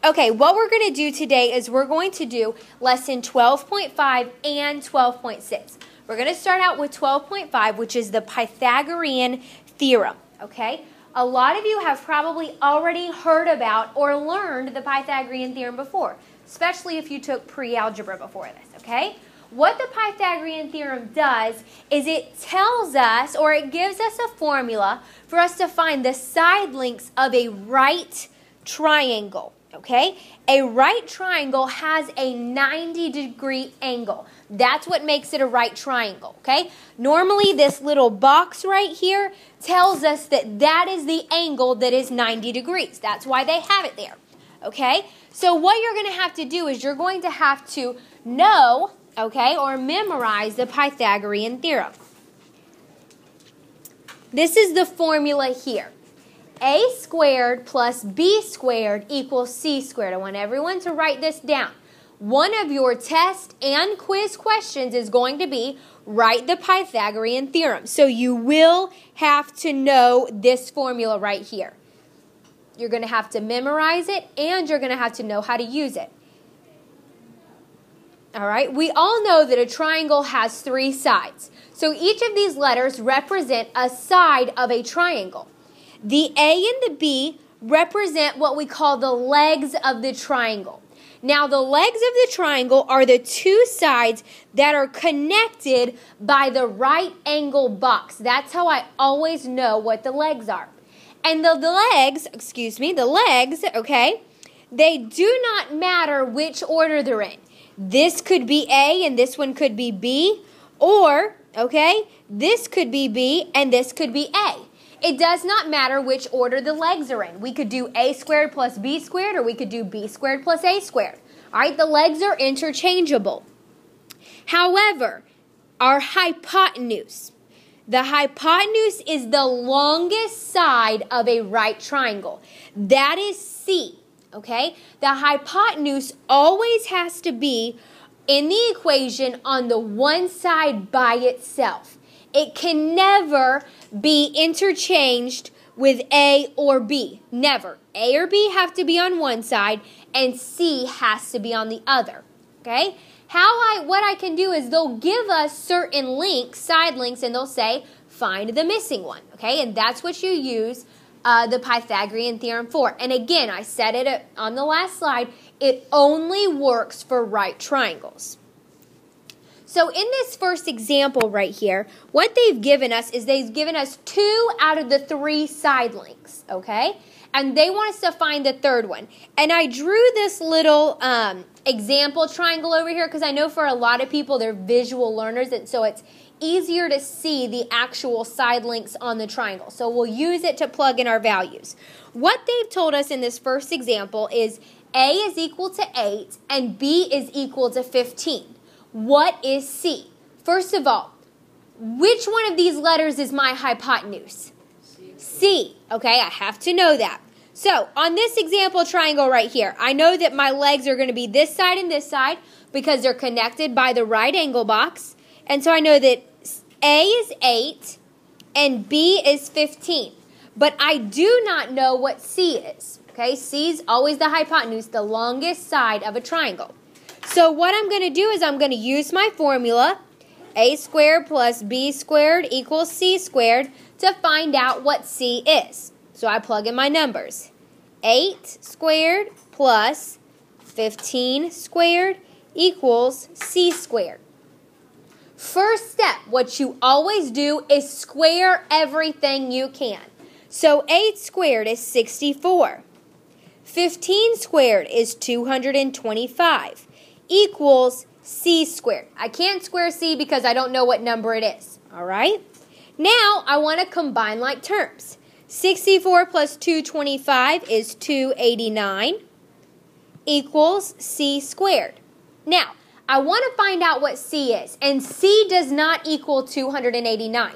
Okay, what we're going to do today is we're going to do lesson 12.5 and 12.6. We're going to start out with 12.5, which is the Pythagorean Theorem, okay? A lot of you have probably already heard about or learned the Pythagorean Theorem before, especially if you took pre-algebra before this, okay? What the Pythagorean Theorem does is it tells us, or it gives us a formula for us to find the side lengths of a right triangle. Okay, a right triangle has a 90-degree angle. That's what makes it a right triangle, okay? Normally, this little box right here tells us that that is the angle that is 90 degrees. That's why they have it there, okay? So what you're going to have to do is you're going to have to know, okay, or memorize the Pythagorean Theorem. This is the formula here. A squared plus B squared equals C squared. I want everyone to write this down. One of your test and quiz questions is going to be, write the Pythagorean Theorem. So you will have to know this formula right here. You're going to have to memorize it, and you're going to have to know how to use it. All right, we all know that a triangle has three sides. So each of these letters represent a side of a triangle. The A and the B represent what we call the legs of the triangle. Now, the legs of the triangle are the two sides that are connected by the right angle box. That's how I always know what the legs are. And the legs, okay, they do not matter which order they're in. This could be A and this one could be B, or, okay, this could be B and this could be A. It does not matter which order the legs are in. We could do A squared plus B squared, or we could do B squared plus A squared. All right, the legs are interchangeable. However, our hypotenuse. The hypotenuse is the longest side of a right triangle. That is C, okay? The hypotenuse always has to be in the equation on the one side by itself. It can never be interchanged with A or B. Never. A or B have to be on one side, and C has to be on the other. Okay? What I can do is they'll give us certain links, side links, and they'll say, find the missing one. Okay? And that's what you use the Pythagorean Theorem for. And again, I said it on the last slide, it only works for right triangles. So in this first example right here, what they've given us is they've given us 2 out of the 3 side lengths, okay? And they want us to find the third one. And I drew this little example triangle over here because I know for a lot of people they're visual learners, and so it's easier to see the actual side lengths on the triangle. So we'll use it to plug in our values. What they've told us in this first example is A is equal to 8 and B is equal to 15. What is C? First of all, which one of these letters is my hypotenuse? C. Okay, I have to know that. So, on this example triangle right here, I know that my legs are going to be this side and this side because they're connected by the right angle box. And so I know that A is 8 and B is 15. But I do not know what C is. Okay, C is always the hypotenuse, the longest side of a triangle. So what I'm going to do is I'm going to use my formula, A squared plus B squared equals C squared, to find out what C is. So I plug in my numbers. 8 squared plus 15 squared equals C squared. First step, what you always do is square everything you can. So 8 squared is 64. 15 squared is 225. Equals C squared. I can't square C because I don't know what number it is. All right? Now, I want to combine like terms. 64 plus 225 is 289 equals C squared. Now, I want to find out what C is, and C does not equal 289.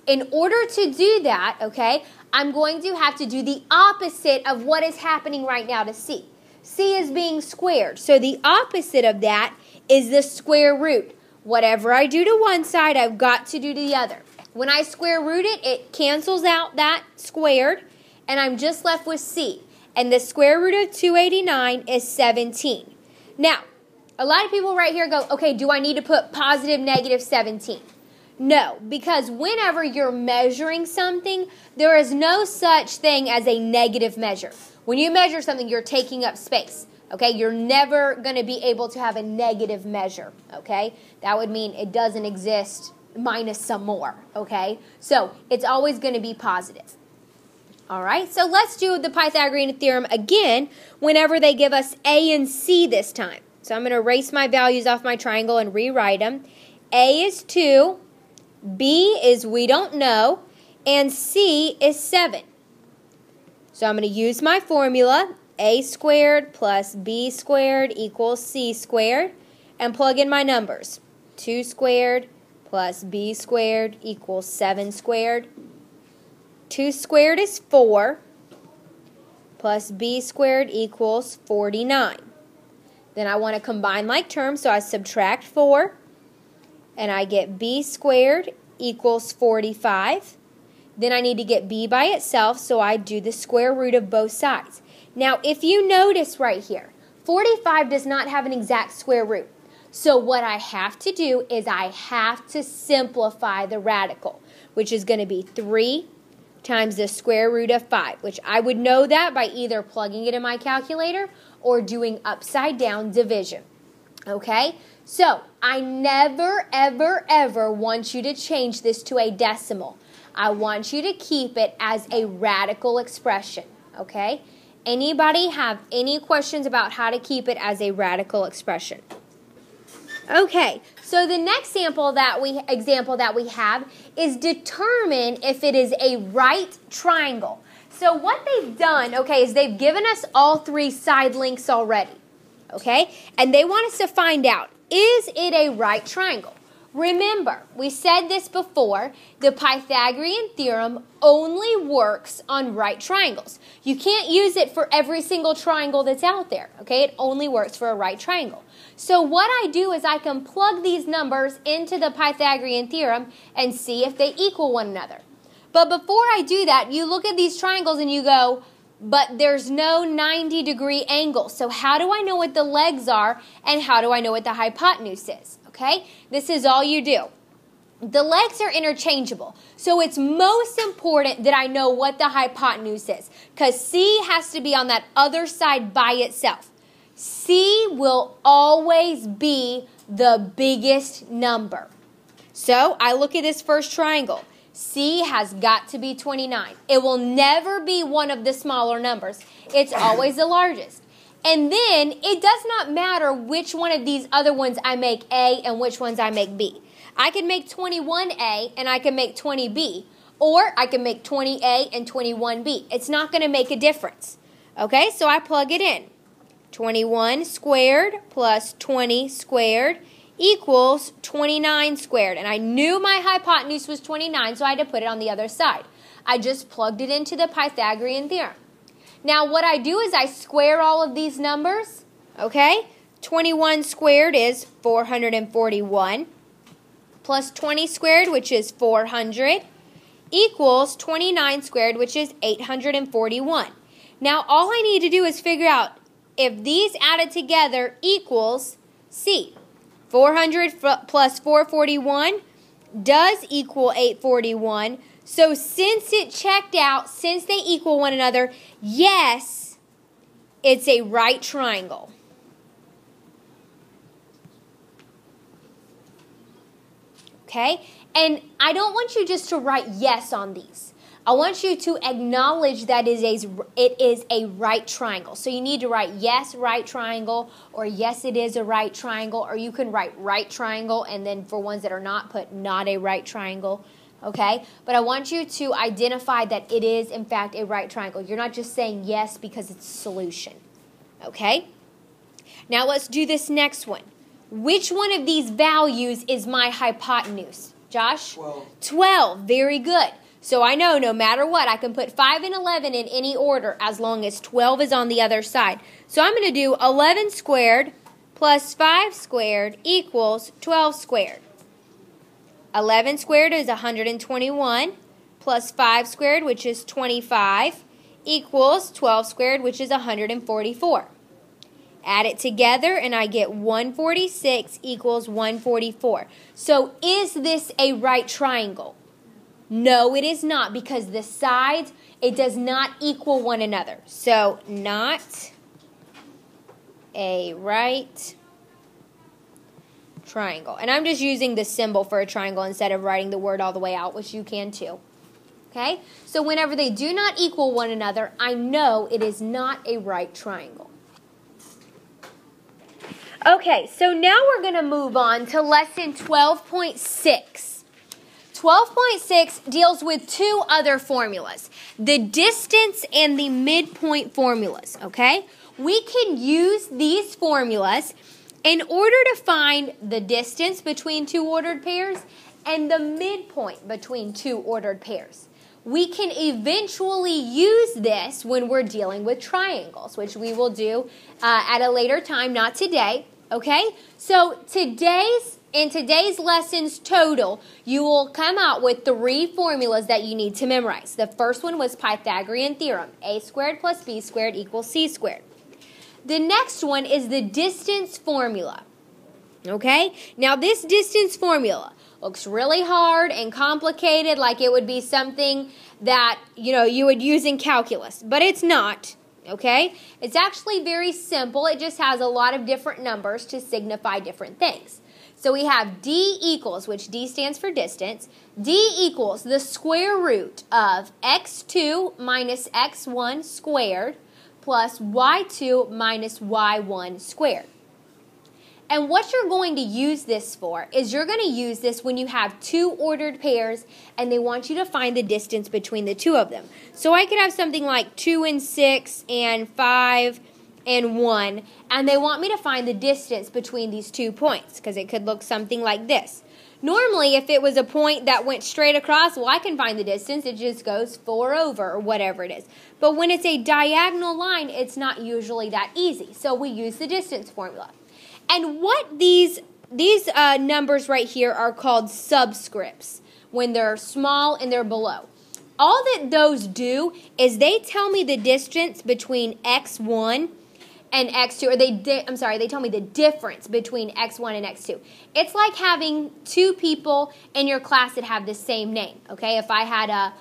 In order to do that, okay, I'm going to have to do the opposite of what is happening right now to C. C is being squared. So the opposite of that is the square root. Whatever I do to one side, I've got to do to the other. When I square root it, it cancels out that squared, and I'm just left with C. And the square root of 289 is 17. Now, a lot of people right here go, okay, do I need to put positive, negative 17? No, because whenever you're measuring something, there is no such thing as a negative measure. When you measure something, you're taking up space. Okay, you're never going to be able to have a negative measure. Okay, that would mean it doesn't exist minus some more. Okay, so it's always going to be positive. All right, so let's do the Pythagorean theorem again whenever they give us A and C this time. So I'm going to erase my values off my triangle and rewrite them. A is 2. B is we don't know, and C is 7. So I'm going to use my formula, A squared plus B squared equals C squared, and plug in my numbers. 2 squared plus B squared equals 7 squared. 2 squared is 4, plus B squared equals 49. Then I want to combine like terms, so I subtract 4. And I get B squared equals 45. Then I need to get B by itself, so I do the square root of both sides. Now, if you notice right here, 45 does not have an exact square root. So what I have to do is I have to simplify the radical, which is going to be 3 times the square root of 5, which I would know that by either plugging it in my calculator or doing upside down division. Okay? So, I never, ever, ever want you to change this to a decimal. I want you to keep it as a radical expression, okay? Anybody have any questions about how to keep it as a radical expression? Okay, so the next example that we have is determine if it is a right triangle. So what they've done, okay, is they've given us all 3 side lengths already, okay? And they want us to find out, is it a right triangle? Remember, we said this before, the Pythagorean theorem only works on right triangles. You can't use it for every single triangle that's out there, okay? It only works for a right triangle. So what I do is I can plug these numbers into the Pythagorean theorem and see if they equal one another. But before I do that, you look at these triangles and you go, but there's no 90-degree angle. So how do I know what the legs are and how do I know what the hypotenuse is? Okay, this is all you do. The legs are interchangeable, so it's most important that I know what the hypotenuse is, because C has to be on that other side by itself. C will always be the biggest number. So I look at this first triangle. C has got to be 29. It will never be one of the smaller numbers. It's always the largest. And then it does not matter which one of these other ones I make A and which ones I make B. I can make 21A and I can make 20B, or I can make 20A and 21B. It's not going to make a difference. Okay, so I plug it in. 21 squared plus 20 squared equals 29 squared. And I knew my hypotenuse was 29, so I had to put it on the other side. I just plugged it into the Pythagorean theorem. Now, what I do is I square all of these numbers, okay? 21 squared is 441, plus 20 squared, which is 400, equals 29 squared, which is 841. Now, all I need to do is figure out if these added together equals C. 400 plus 441 does equal 841. So since it checked out, since they equal one another, yes, it's a right triangle. Okay? And I don't want you just to write yes on these. I want you to acknowledge that it is a right triangle. So you need to write yes, right triangle, or yes, it is a right triangle, or you can write right triangle, and then for ones that are not, put not a right triangle. Okay? But I want you to identify that it is, in fact, a right triangle. You're not just saying yes because it's a solution. Okay? Now let's do this next one. Which one of these values is my hypotenuse? Josh? 12. 12. Very good. So I know no matter what, I can put 5 and 11 in any order as long as 12 is on the other side. So I'm going to do 11 squared plus 5 squared equals 12 squared. 11 squared is 121 plus 5 squared, which is 25, equals 12 squared, which is 144. Add it together, and I get 146 equals 144. So is this a right triangle? No, it is not, because the sides, it does not equal one another. So not a right triangle. And I'm just using the symbol for a triangle instead of writing the word all the way out, which you can too. Okay? So whenever they do not equal one another, I know it is not a right triangle. Okay, so now we're going to move on to lesson 12.6. 12.6 deals with two other formulas, the distance and the midpoint formulas, okay? We can use these formulas in order to find the distance between two ordered pairs and the midpoint between two ordered pairs. We can eventually use this when we're dealing with triangles, which we will do at a later time, not today, okay? So in today's lessons total, you will come out with 3 formulas that you need to memorize. The first one was Pythagorean theorem, a squared plus b squared equals c squared. The next one is the distance formula, okay? Now this distance formula looks really hard and complicated, like it would be something that, you would use in calculus, but it's not, okay? It's actually very simple. It just has a lot of different numbers to signify different things. So we have d equals, which d stands for distance, d equals the square root of x2 minus x1 squared plus y2 minus y1 squared. And what you're going to use this for is you're going to use this when you have 2 ordered pairs and they want you to find the distance between the 2 of them. So I could have something like 2 and 6 and 5 and 1, and they want me to find the distance between these 2 points, because it could look something like this. Normally, if it was a point that went straight across, well, I can find the distance. It just goes 4 over or whatever it is. But when it's a diagonal line, it's not usually that easy. So we use the distance formula. And what these numbers right here are called subscripts when they're small and they're below. All that those do is they tell me the distance between x1 and x2, or they tell me the difference between x1 and x2. It's like having 2 people in your class that have the same name, okay? If I had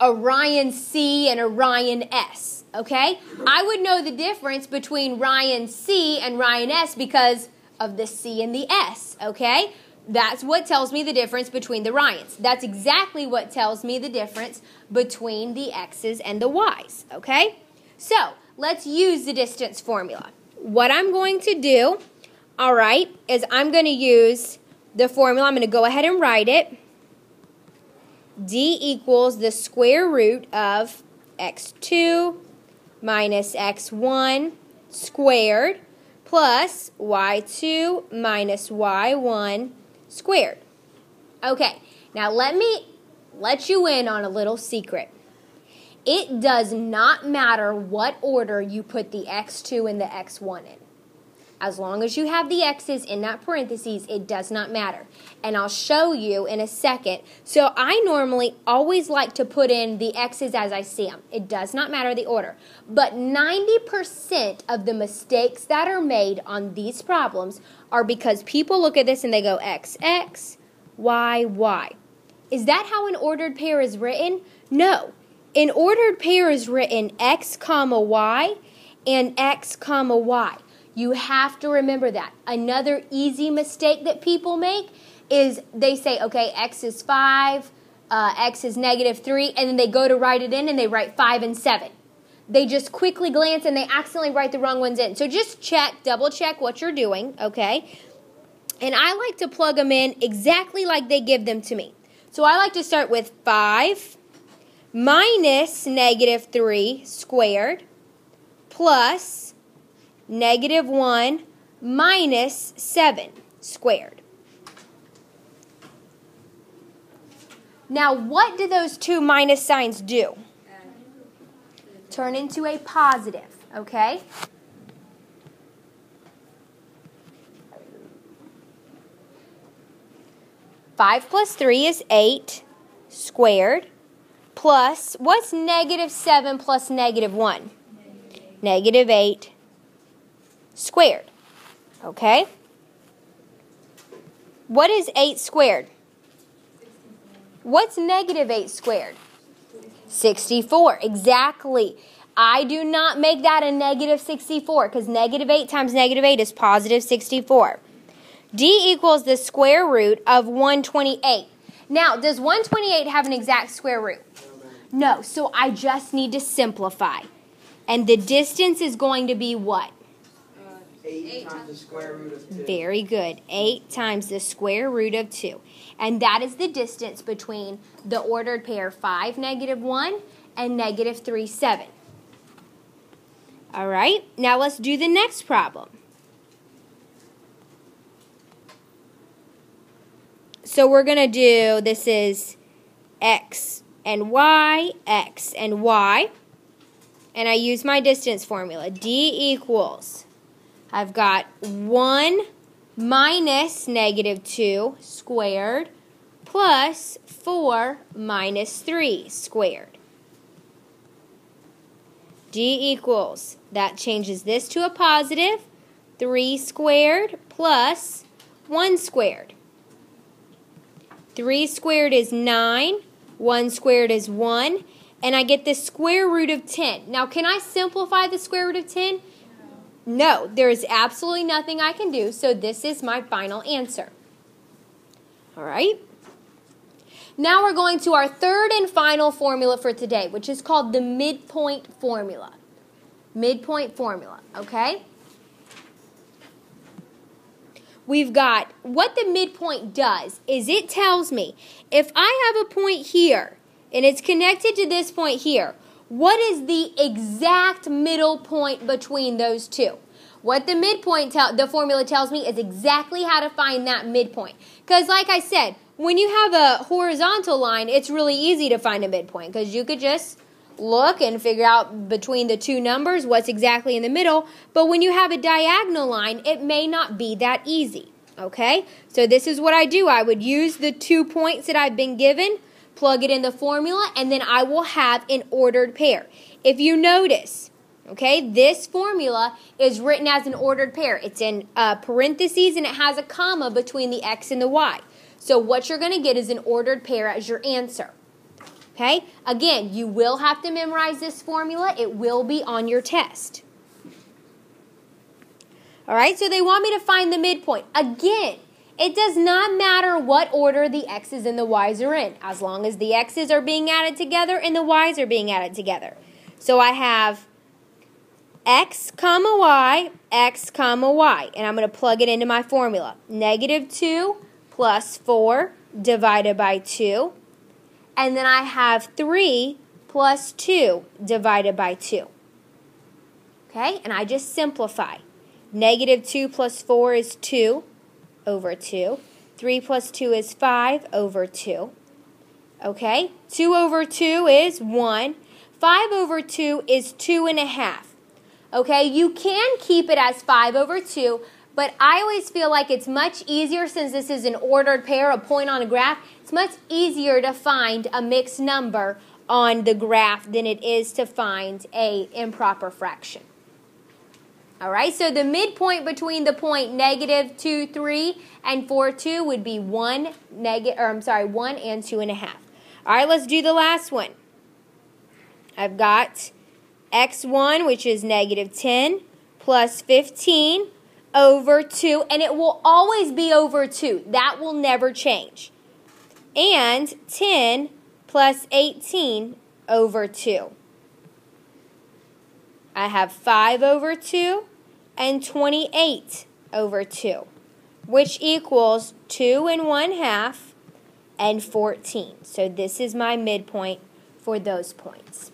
a Ryan C and a Ryan S, okay? I would know the difference between Ryan C and Ryan S because of the C and the S, okay? That's what tells me the difference between the Ryans. That's exactly what tells me the difference between the X's and the Y's, okay? So, let's use the distance formula. What I'm going to do, all right, is I'm going to use the formula. I'm going to go ahead and write it. D equals the square root of x2 minus x1 squared plus y2 minus y1 squared. Okay, now let me let you in on a little secret. It does not matter what order you put the x2 and the x1 in. As long as you have the x's in that parentheses, it does not matter. And I'll show you in a second. So I normally always like to put in the x's as I see them. It does not matter the order. But 90% of the mistakes that are made on these problems are because people look at this and they go x, x, y, y. Is that how an ordered pair is written? No. An ordered pair is written x, comma, y and x, comma, y. You have to remember that. Another easy mistake that people make is they say, okay, x is 5, x is negative 3, and then they go to write it in and they write 5 and 7. They just quickly glance and they accidentally write the wrong ones in. So just check, double check what you're doing, okay? And I like to plug them in exactly like they give them to me. So I like to start with 5 minus negative 3 squared plus negative 1 minus 7 squared. Now, what do those 2 minus signs do? Turn into a positive, okay? Five plus 3 is 8 squared plus, what's negative 7 plus negative 1? Negative 8 squared. Okay? What is 8 squared? What's negative 8 squared? 64. Exactly. I do not make that a negative 64 because negative 8 times negative 8 is positive 64. D equals the square root of 128. Now, does 128 have an exact square root? No, so I just need to simplify. And the distance is going to be what? 8 times the square root of 2. Very good. 8 times the square root of 2. And that is the distance between the ordered pair 5, negative 1 and negative 3, 7. All right, now let's do the next problem. So we're going to do, this is x and y, and I use my distance formula. D equals, I've got 1 minus negative 2 squared plus 4 minus 3 squared. D equals, that changes this to a positive, 3 squared plus 1 squared. 3 squared is 9, 1 squared is 1, and I get the square root of 10. Now, can I simplify the square root of 10? No, there is absolutely nothing I can do, so this is my final answer. All right? Now we're going to our third and final formula for today, which is called the midpoint formula. Midpoint formula, okay? We've got, what the midpoint does is it tells me if I have a point here and it's connected to this point here, what is the exact middle point between those two? What the midpoint, the formula tells me is exactly how to find that midpoint. Because like I said, when you have a horizontal line, it's really easy to find a midpoint because you could just look and figure out between the two numbers what's exactly in the middle. But when you have a diagonal line, it may not be that easy. Okay? So this is what I do. I would use the 2 points that I've been given, plug it in the formula, and then I will have an ordered pair. If you notice, okay, this formula is written as an ordered pair. It's in parentheses and it has a comma between the x and the y. So what you're going to get is an ordered pair as your answer. Okay? Again, you will have to memorize this formula. It will be on your test. All right, so they want me to find the midpoint. Again, it does not matter what order the x's and the y's are in, as long as the x's are being added together and the y's are being added together. So I have x comma y, and I'm going to plug it into my formula. Negative 2 plus 4 divided by 2. And then I have 3 plus 2 divided by 2. Okay, and I just simplify. Negative 2 plus 4 is 2 over 2. 3 plus 2 is 5 over 2. Okay, 2 over 2 is 1. 5 over 2 is 2.5. Okay, you can keep it as 5 over 2, but I always feel like it's much easier, since this is an ordered pair, a point on a graph, it's much easier to find a mixed number on the graph than it is to find an improper fraction. All right, so the midpoint between the point negative 2, 3 and 4, 2 would be 1 and 2.5. All right, let's do the last one. I've got x1, which is negative 10, plus 15 over 2, and it will always be over 2. That will never change. And 10 plus 18 over 2. I have 5 over 2 and 28 over 2, which equals 2.5 and 14. So this is my midpoint for those points.